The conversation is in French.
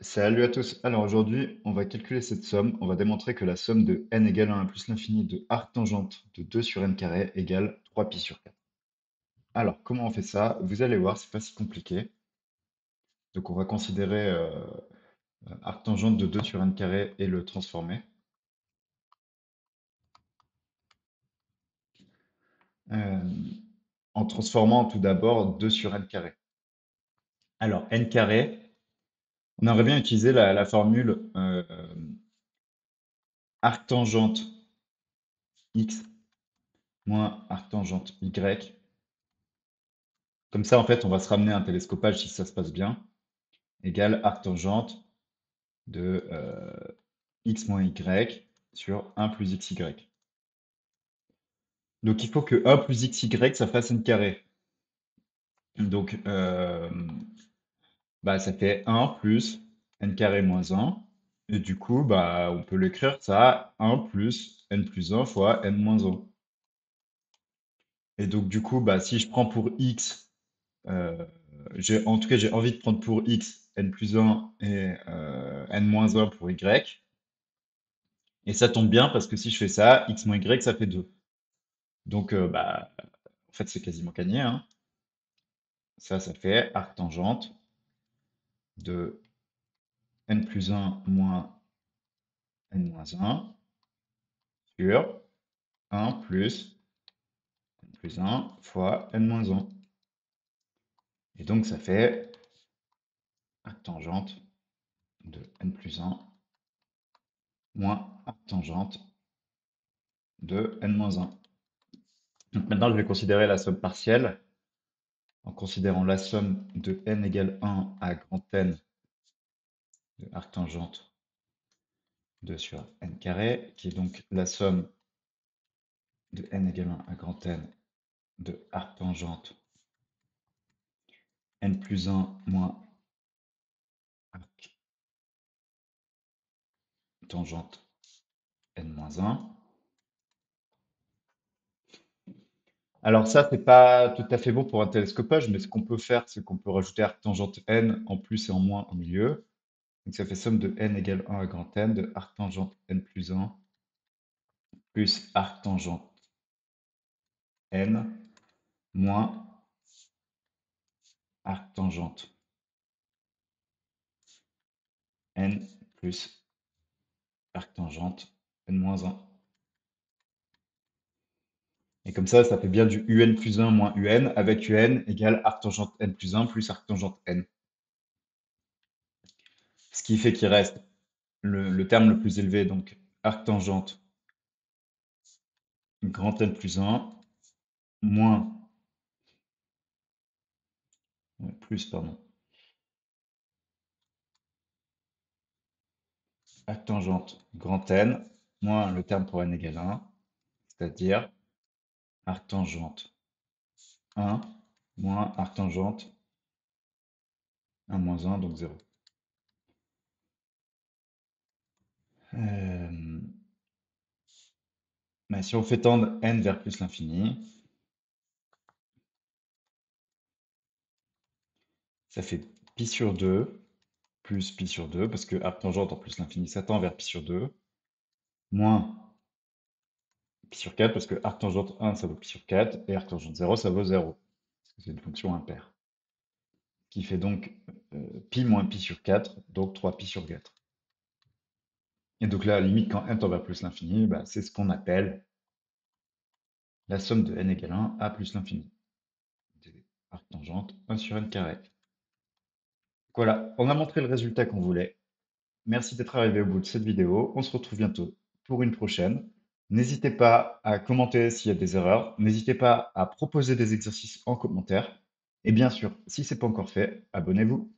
Salut à tous. Alors aujourd'hui, on va calculer cette somme. On va démontrer que la somme de n égale 1 plus l'infini de arc tangente de 2 sur n carré égale 3pi sur 4. Alors, comment on fait ça? Vous allez voir, c'est pas si compliqué. Donc on va considérer arc tangente de 2 sur n carré et le transformer. Euh, En transformant tout d'abord 2 sur n carré. Alors, n carré, on aurait bien utilisé la formule arc tangente x moins arc tangente y. Comme ça, en fait, on va se ramener à un télescopage si ça se passe bien, égale arc tangente de x moins y sur 1 plus xy. Donc il faut que 1 plus xy, ça fasse n carré. Donc bah, ça fait 1 plus n carré moins 1. Et du coup, bah, on peut l'écrire ça 1 plus n plus 1 fois n moins 1. Et donc du coup, bah, si je prends pour x, euh, en tout cas j'ai envie de prendre pour x n plus 1 et n moins 1 pour y. Et ça tombe bien parce que si je fais ça, x moins y, ça fait 2. Donc, bah, en fait, c'est quasiment gagné, hein. Ça fait arc tangente de n plus 1 moins n moins 1 sur 1 plus n plus 1 fois n moins 1. Et donc, ça fait arc tangente de n plus 1 moins arc tangente de n moins 1. Donc maintenant, je vais considérer la somme partielle en considérant la somme de n égale 1 à grand N de arc tangente 2 sur n carré, qui est donc la somme de n égale 1 à grand N de arc tangente n plus 1 moins arc tangente n moins 1. Alors ça, c'est pas tout à fait bon pour un télescopage, mais ce qu'on peut faire, c'est qu'on peut rajouter arc tangente n en plus et en moins au milieu. Donc ça fait somme de n égale 1 à grand N de arc tangente n plus 1 plus arc tangente n moins arc tangente n plus arc tangente n moins 1. Et comme ça fait bien du un plus 1 moins un avec un égale arc tangente n plus 1 plus arc tangente n. Ce qui fait qu'il reste le terme le plus élevé, donc arc tangente grand N plus 1 moins, plus, pardon, arc tangente grand N moins le terme pour n égale 1, c'est-à-dire arc tangente 1 moins arc tangente 1 moins 1, donc 0. Mais si on fait tendre n vers plus l'infini, ça fait pi sur 2 plus pi sur 2, parce que arc tangente en plus l'infini, ça tend vers pi sur 2, moins pi sur 4, parce que arc tangente 1, ça vaut pi sur 4, et arc tangente 0, ça vaut 0, parce que c'est une fonction impaire. Qui fait donc pi moins pi sur 4, donc 3 pi sur 4. Et donc là, limite, quand n tend vers plus l'infini, bah, c'est ce qu'on appelle la somme de n égale 1 à plus l'infini. Arc tangente 1 sur n carré. Voilà, on a montré le résultat qu'on voulait. Merci d'être arrivé au bout de cette vidéo. On se retrouve bientôt pour une prochaine. N'hésitez pas à commenter s'il y a des erreurs. N'hésitez pas à proposer des exercices en commentaire. Et bien sûr, si ce n'est pas encore fait, abonnez-vous.